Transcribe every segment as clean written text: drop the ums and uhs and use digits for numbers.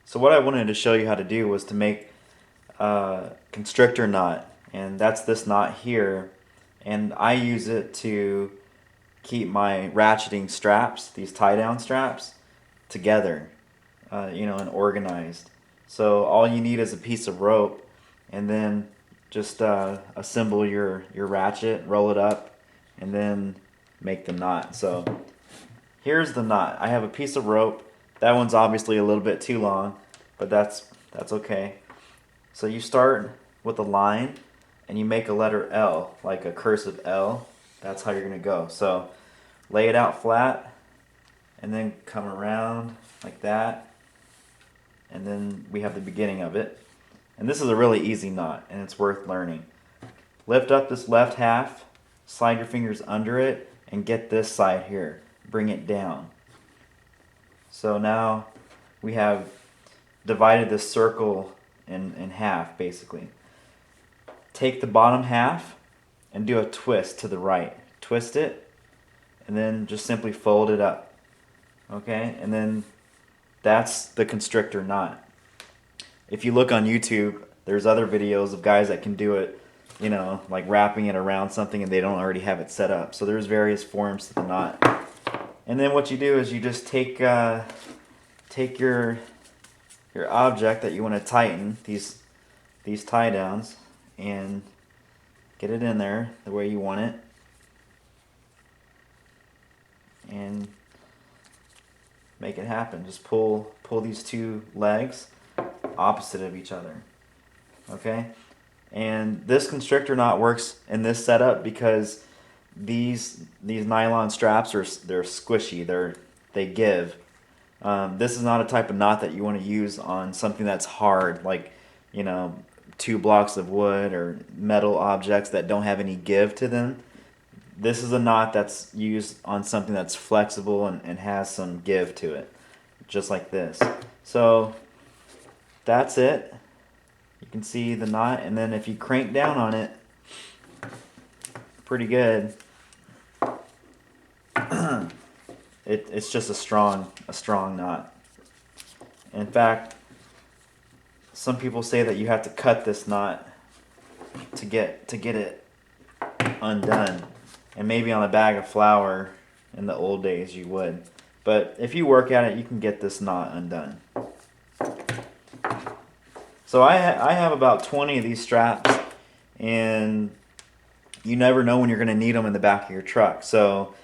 So what I wanted to show you how to do was to make a constrictor knot, and that's this knot here, and I use it to keep my ratcheting straps, these tie down straps, together, and organized. So all you need is a piece of rope, and then just assemble your ratchet, roll it up, and then make the knot. So here's the knot. I have a piece of rope. That one's obviously a little bit too long, but that's okay. So you start with a line and you make a letter L, like a cursive L. That's how you're gonna go. So lay it out flat and then come around like that, and then we have the beginning of it. And this is a really easy knot and it's worth learning. Lift up this left half, slide your fingers under it, and get this side here. Bring it down. So now we have divided this circle in half, basically. Take the bottom half and do a twist to the right. Twist it, and then just simply fold it up. Okay, and then that's the constrictor knot. If you look on YouTube, there's other videos of guys that can do it, like wrapping it around something and they don't already have it set up. So there's various forms to the knot. And then what you do is you just take your object that you want to tighten, these tie downs, and get it in there the way you want it, and make it happen. Just pull these two legs opposite of each other. Okay? And this constrictor knot works in this setup because these nylon straps they're squishy. They give. This is not a type of knot that you want to use on something that's hard, like 2 blocks of wood or metal objects that don't have any give to them. This is a knot that's used on something that's flexible and has some give to it, just like this. So that's it. You can see the knot, and then if you crank down on it pretty good, it's just a strong knot. In fact, some people say that you have to cut this knot to get it undone. And maybe on a bag of flour in the old days you would. But if you work at it, you can get this knot undone. So I have about 20 of these straps, and you never know when you're going to need them in the back of your truck. So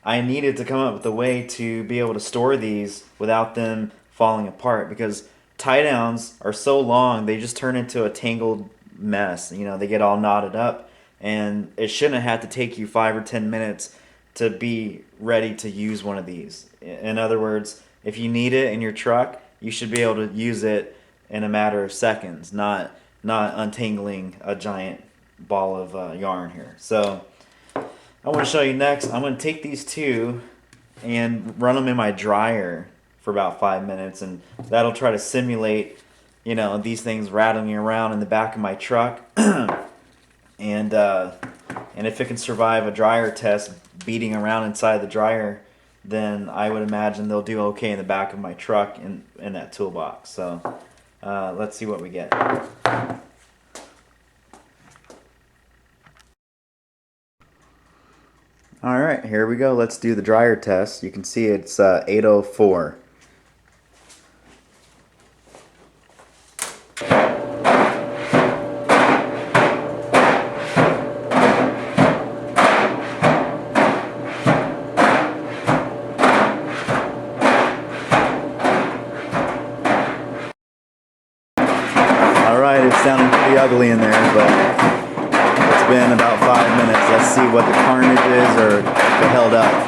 I needed to come up with a way to be able to store these without them falling apart, because tie downs are so long, they just turn into a tangled mess. They get all knotted up, and it shouldn't have to take you 5 or 10 minutes to be ready to use one of these. In other words, if you need it in your truck, you should be able to use it in a matter of seconds, not untangling a giant ball of yarn here. So I want to show you next. I'm going to take these two and run them in my dryer for about 5 minutes, and that'll try to simulate, these things rattling around in the back of my truck. And if it can survive a dryer test beating around inside the dryer, then I would imagine they'll do okay in the back of my truck in that toolbox. So let's see what we get. Alright, here we go. Let's do the dryer test. You can see it's 804. Alright, it's sounding pretty ugly in there, but it's been about 5 minutes. Let's see what the carnage is, or if it held up.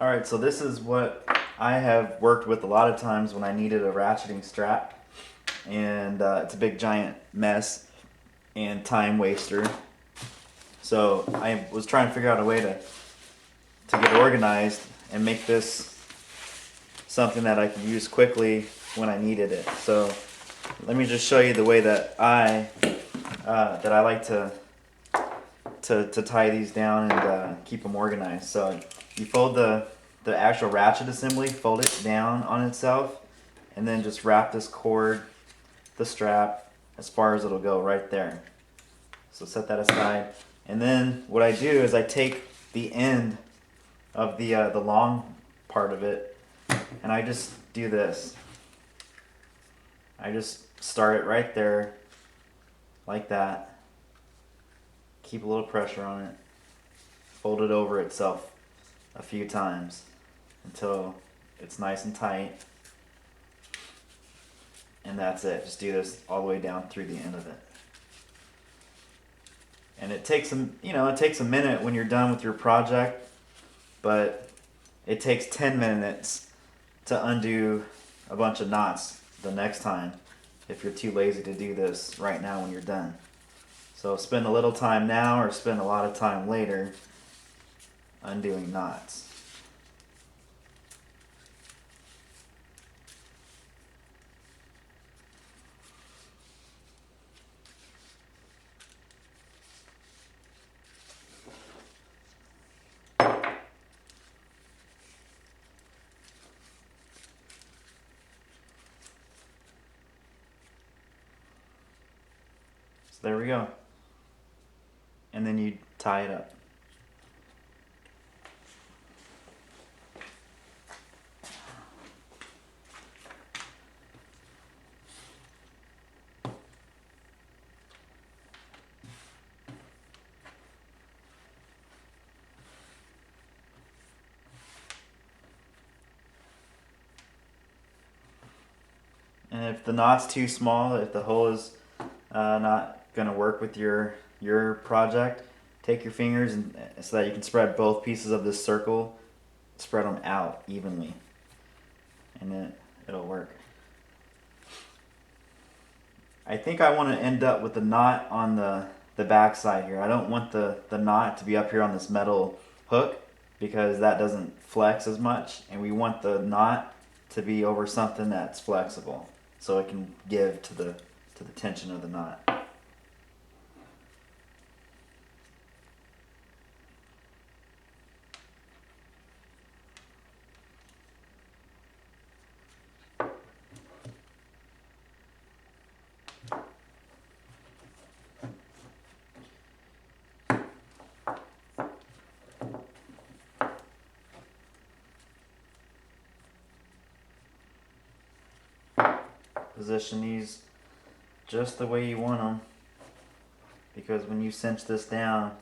Alright, so this is what I have worked with a lot of times when I needed a ratcheting strap, and it's a big giant mess and time waster. So I was trying to figure out a way to get organized and make this something that I could use quickly when I needed it. So let me just show you the way that I like to tie these down and keep them organized. So you fold the actual ratchet assembly, fold it down on itself, and then just wrap this cord, the strap, as far as it'll go right there. So set that aside. And then what I do is I take the end of the long part of it, and I just do this. I just start it right there, like that. Keep a little pressure on it. Fold it over itself a few times until it's nice and tight. And that's it. Just do this all the way down through the end of it. And it takes a minute when you're done with your project, but it takes 10 minutes to undo a bunch of knots the next time if you're too lazy to do this right now when you're done. So spend a little time now or spend a lot of time later undoing knots. So there we go. And then you tie it up. And if the knot's too small, if the hole is not going to work with your project, take your fingers and so that you can spread both pieces of this circle, spread them out evenly, and it'll work. I think I want to end up with the knot on the back side here. I don't want the knot to be up here on this metal hook because that doesn't flex as much, and we want the knot to be over something that's flexible so it can give to the tension of the knot. Position these just the way you want them, because when you cinch this down,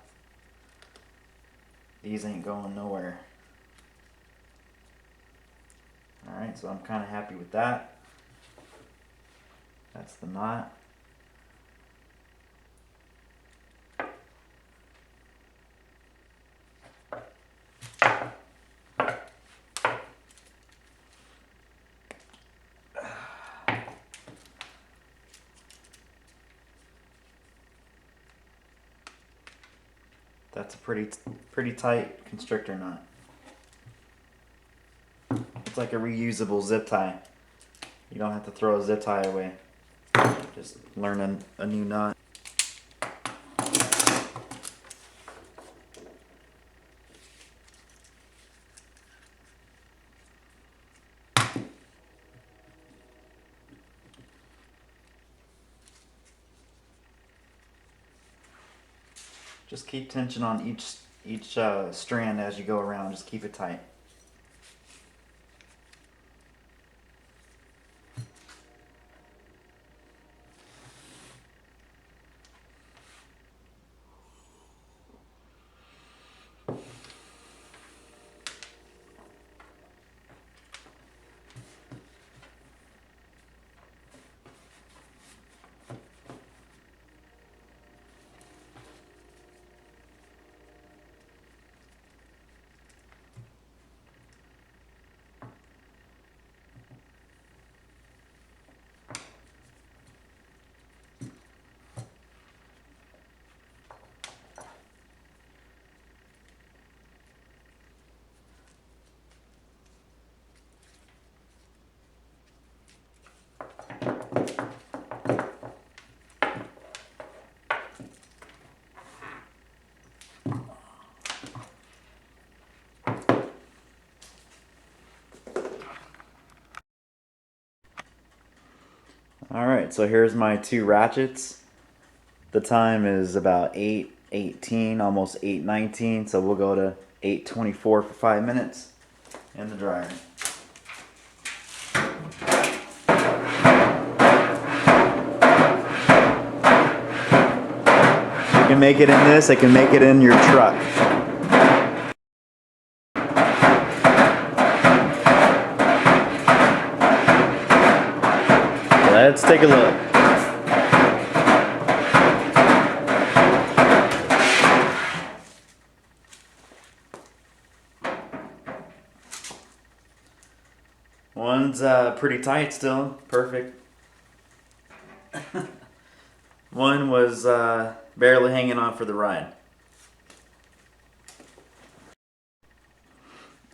these ain't going nowhere. Alright, so I'm kind of happy with that. That's the knot. That's a pretty tight constrictor knot. It's like a reusable zip tie. You don't have to throw a zip tie away. Just learn a new knot. Just keep tension on each strand as you go around. Just keep it tight. Alright, so here's my 2 ratchets. The time is about 8:18, almost 8:19, so we'll go to 8:24 for 5 minutes in the dryer. You can make it in this, I can make it in your truck. Let's take a look. One's pretty tight still, perfect. One was barely hanging on for the ride.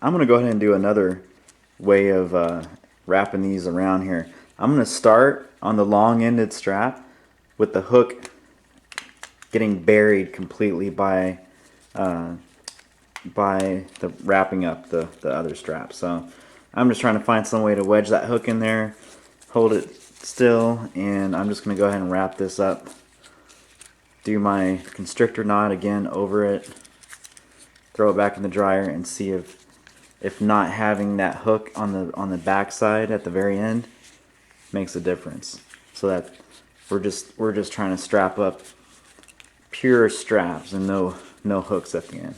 I'm going to go ahead and do another way of wrapping these around here. I'm going to start on the long-ended strap with the hook getting buried completely by the wrapping up the other strap. So I'm just trying to find some way to wedge that hook in there, hold it still, and I'm just going to go ahead and wrap this up. Do my constrictor knot again over it, throw it back in the dryer, and see if not having that hook on the back side at the very end makes a difference. So that we're just trying to strap up pure straps and no hooks at the end.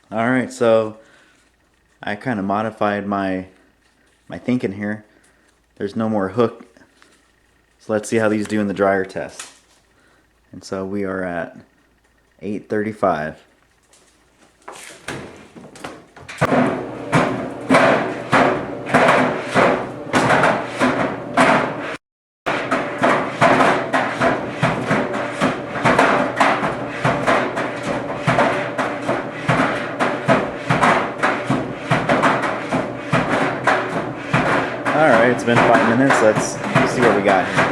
Alright, so I kind of modified my thinking here. There's no more hook. So let's see how these do in the dryer test. And so we are at 8:35. Alright, it's been 5 minutes. Let's see what we got here.